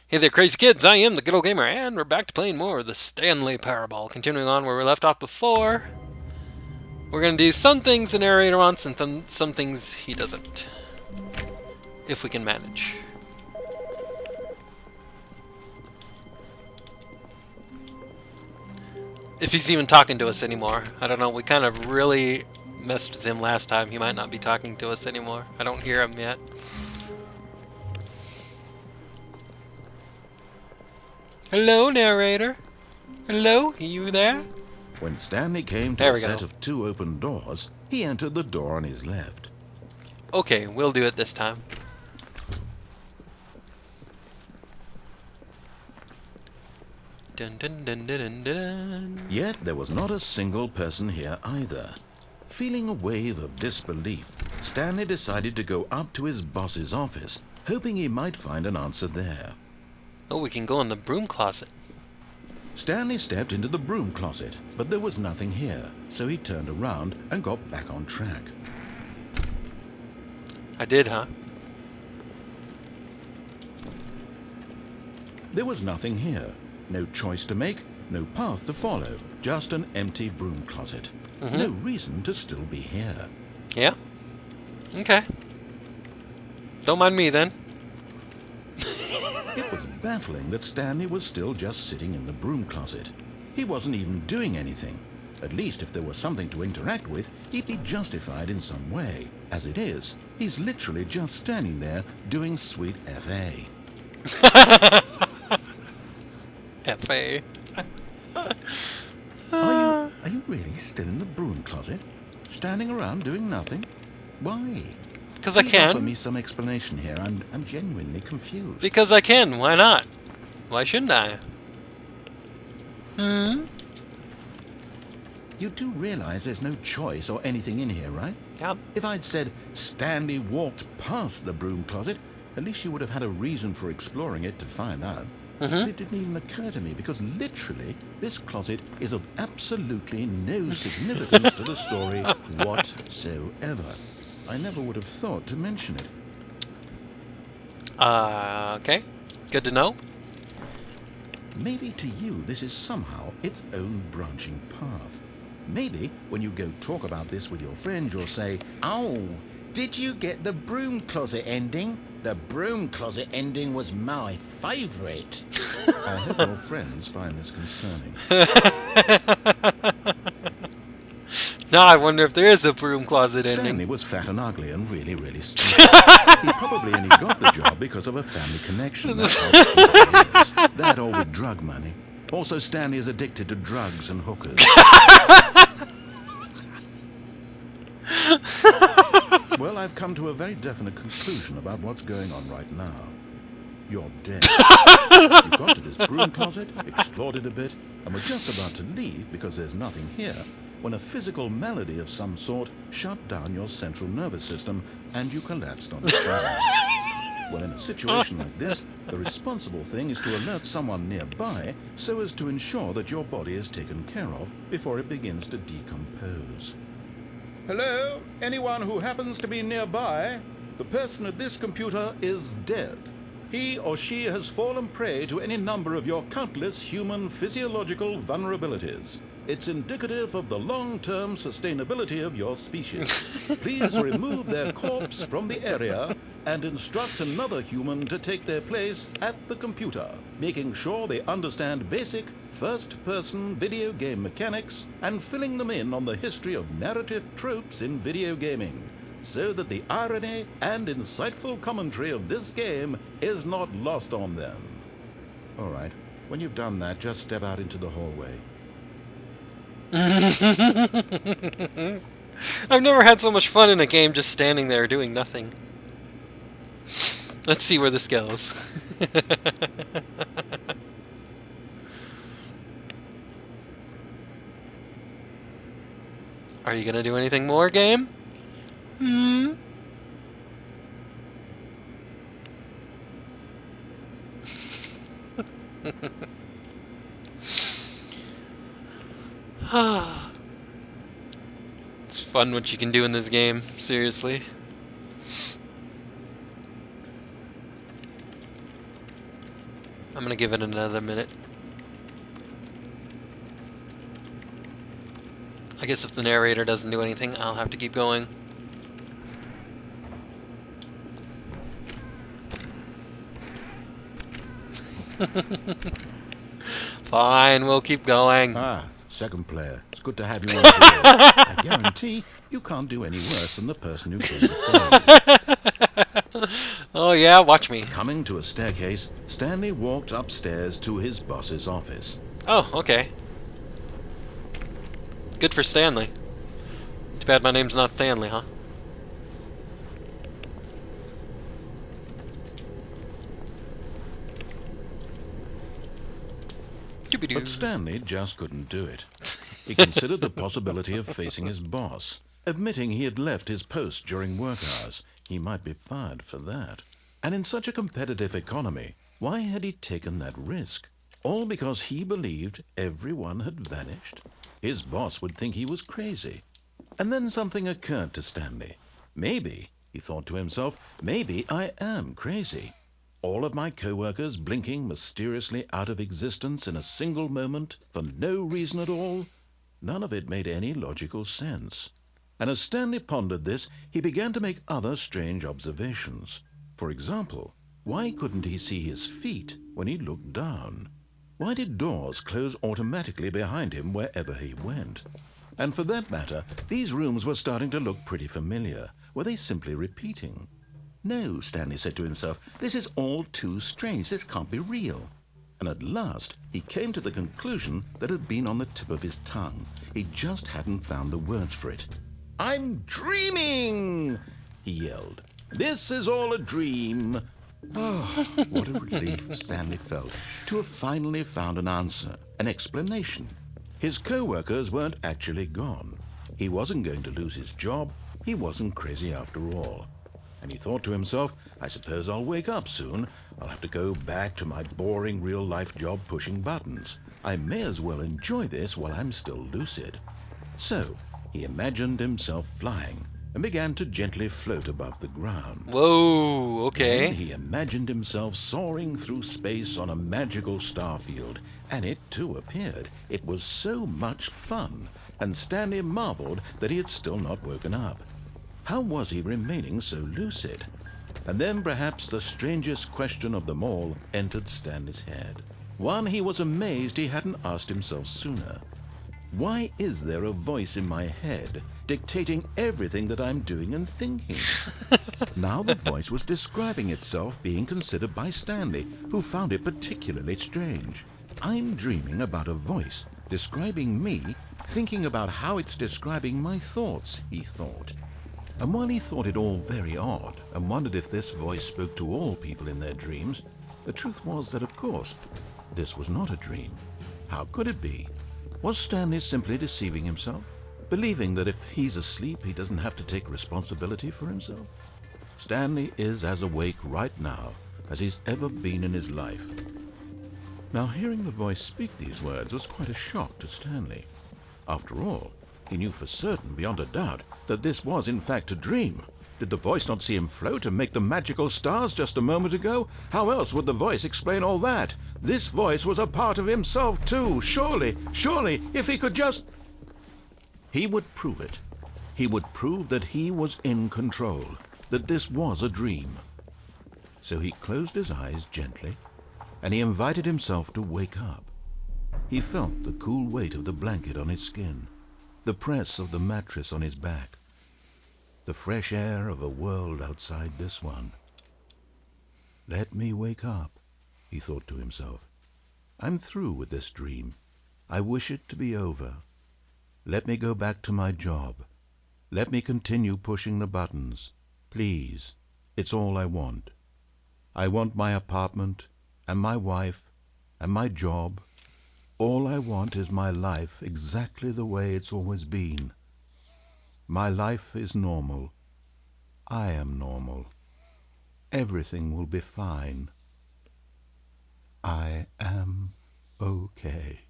Hey there, crazy kids! I am the Good Old Gamer, and we're back to playing more of the Stanley Parable. Continuing on where we left off before, we're going to do some things the narrator wants and some things he doesn't. If we can manage. If he's even talking to us anymore. I don't know, we kind of really messed with him last time. He might not be talking to us anymore. I don't hear him yet. Hello, narrator. Hello, are you there? When Stanley came to a set of two open doors, he entered the door on his left. Okay, we'll do it this time. Dun, dun, dun, dun, dun, dun. Yet there was not a single person here either. Feeling a wave of disbelief, Stanley decided to go up to his boss's office, hoping he might find an answer there. Oh, we can go in the broom closet. Stanley stepped into the broom closet, but there was nothing here, so he turned around and got back on track. I did, huh? There was nothing here. No choice to make, no path to follow, just an empty broom closet. No reason to still be here. Yeah? Okay. Don't mind me, then. It was baffling that Stanley was still just sitting in the broom closet. He wasn't even doing anything. At least if there was something to interact with, he'd be justified in some way. As it is, he's literally just standing there doing sweet FA. FA. Are you really still in the broom closet? Standing around doing nothing? Why? Because I can. Offer me some explanation here. I'm genuinely confused. Because I can. Why not? Why shouldn't I? You do realize there's no choice or anything in here, right? Yeah. If I'd said Stanley walked past the broom closet, at least you would have had a reason for exploring it to find out. But it didn't even occur to me because literally this closet is of absolutely no significance to the story whatsoever. I never would have thought to mention it. Okay. Good to know. Maybe to you this is somehow its own branching path. Maybe when you go talk about this with your friends, you'll say, "Oh, did you get the broom closet ending? The broom closet ending was my favourite." I hope your friends find this concerning. Now I wonder if there is a broom closet Stanley ending. was fat and ugly and really, really stupid. He probably only got the job because of a family connection. That or with drug money. Also, Stanley is addicted to drugs and hookers. Well, I've come to a very definite conclusion about what's going on right now. You're dead. You got to this broom closet, explored it a bit, and were just about to leave because there's nothing here, when a physical malady of some sort shut down your central nervous system and you collapsed on the ground. Well, in a situation like this, the responsible thing is to alert someone nearby so as to ensure that your body is taken care of before it begins to decompose. Hello? Anyone who happens to be nearby? The person at this computer is dead. He or she has fallen prey to any number of your countless human physiological vulnerabilities. It's indicative of the long-term sustainability of your species. Please remove their corpse from the area and instruct another human to take their place at the computer, making sure they understand basic first-person video game mechanics and filling them in on the history of narrative tropes in video gaming, so that the irony and insightful commentary of this game is not lost on them. All right, when you've done that, just step out into the hallway. I've never had so much fun in a game just standing there doing nothing. Let's see where this goes. Are you gonna do anything more, game? It's fun what you can do in this game, seriously. I'm gonna give it another minute. I guess if the narrator doesn't do anything, I'll have to keep going. Fine, we'll keep going. Ah, second player. It's good to have you on board. I guarantee you can't do any worse than the person who came before you. Oh yeah, watch me. Coming to a staircase, Stanley walked upstairs to his boss's office. Oh, okay. Good for Stanley. Too bad my name's not Stanley, huh? But Stanley just couldn't do it. He considered the possibility of facing his boss. Admitting he had left his post during work hours, he might be fired for that. And in such a competitive economy, why had he taken that risk? All because he believed everyone had vanished? His boss would think he was crazy. And then something occurred to Stanley. Maybe, he thought to himself, maybe I am crazy. All of my co-workers blinking mysteriously out of existence in a single moment for no reason at all? None of it made any logical sense. And as Stanley pondered this, he began to make other strange observations. For example, why couldn't he see his feet when he looked down? Why did doors close automatically behind him wherever he went? And for that matter, these rooms were starting to look pretty familiar. Were they simply repeating? No, Stanley said to himself, this is all too strange. This can't be real. And at last, he came to the conclusion that had been on the tip of his tongue. He just hadn't found the words for it. I'm dreaming, he yelled. This is all a dream. Oh, what a relief Stanley felt to have finally found an answer, an explanation. His co-workers weren't actually gone. He wasn't going to lose his job. He wasn't crazy after all. And he thought to himself, I suppose I'll wake up soon. I'll have to go back to my boring real-life job pushing buttons. I may as well enjoy this while I'm still lucid. So, he imagined himself flying and began to gently float above the ground. Whoa, okay. Then he imagined himself soaring through space on a magical starfield, and it too appeared. It was so much fun, and Stanley marveled that he had still not woken up. How was he remaining so lucid? And then perhaps the strangest question of them all entered Stanley's head. One he was amazed he hadn't asked himself sooner. Why is there a voice in my head dictating everything that I'm doing and thinking? Now the voice was describing itself being considered by Stanley, who found it particularly strange. I'm dreaming about a voice describing me, thinking about how it's describing my thoughts, he thought. And while he thought it all very odd and wondered if this voice spoke to all people in their dreams, the truth was that, of course, this was not a dream. How could it be? Was Stanley simply deceiving himself, believing that if he's asleep, he doesn't have to take responsibility for himself? Stanley is as awake right now as he's ever been in his life. Now, hearing the voice speak these words was quite a shock to Stanley. After all, he knew for certain, beyond a doubt, that this was in fact a dream. Did the voice not see him float and make the magical stars just a moment ago? How else would the voice explain all that? This voice was a part of himself too. Surely, if he could just... He would prove it. He would prove that he was in control, that this was a dream. So he closed his eyes gently, and he invited himself to wake up. He felt the cool weight of the blanket on his skin, the press of the mattress on his back, the fresh air of a world outside this one. Let me wake up, he thought to himself. I'm through with this dream. I wish it to be over. Let me go back to my job. Let me continue pushing the buttons. Please, it's all I want. I want my apartment, and my wife, and my job. All I want is my life exactly the way it's always been. My life is normal. I am normal. Everything will be fine. I am okay.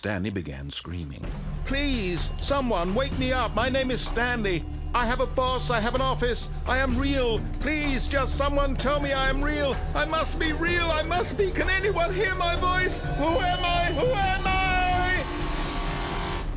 Stanley began screaming. Please, someone, wake me up. My name is Stanley. I have a boss. I have an office. I am real. Please, just someone tell me I am real. I must be real. I must be. Can anyone hear my voice? Who am I? Who am I?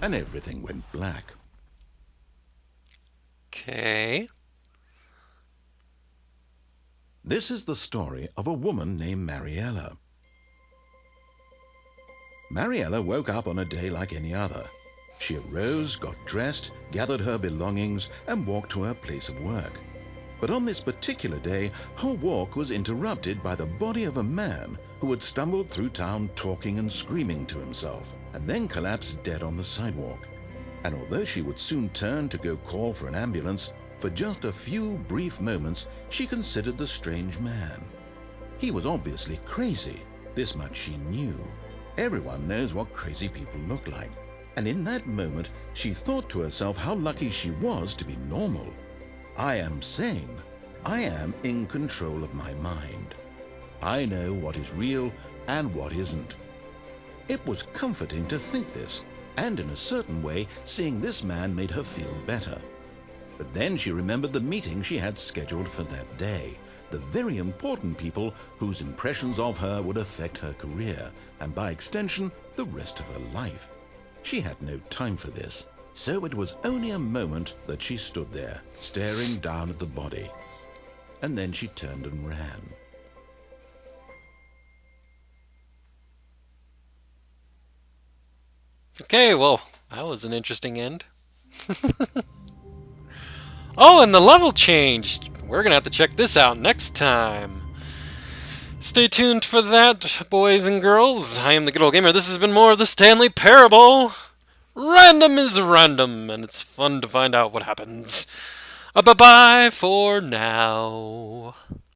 And everything went black. Okay. This is the story of a woman named Mariella. Mariella woke up on a day like any other. She arose, got dressed, gathered her belongings, and walked to her place of work. But on this particular day, her walk was interrupted by the body of a man who had stumbled through town talking and screaming to himself, and then collapsed dead on the sidewalk. And although she would soon turn to go call for an ambulance, for just a few brief moments she considered the strange man. He was obviously crazy, this much she knew. Everyone knows what crazy people look like. And in that moment, she thought to herself how lucky she was to be normal. I am sane. I am in control of my mind. I know what is real and what isn't. It was comforting to think this, and in a certain way, seeing this man made her feel better. But then she remembered the meeting she had scheduled for that day, the very important people whose impressions of her would affect her career, and by extension, the rest of her life. She had no time for this, so it was only a moment that she stood there, staring down at the body. And then she turned and ran. Okay, well, that was an interesting end. Oh, and the level changed! We're gonna have to check this out next time. Stay tuned for that, boys and girls. I am the Good Old Gamer. This has been more of the Stanley Parable. Random is random, and it's fun to find out what happens. Bye-bye for now.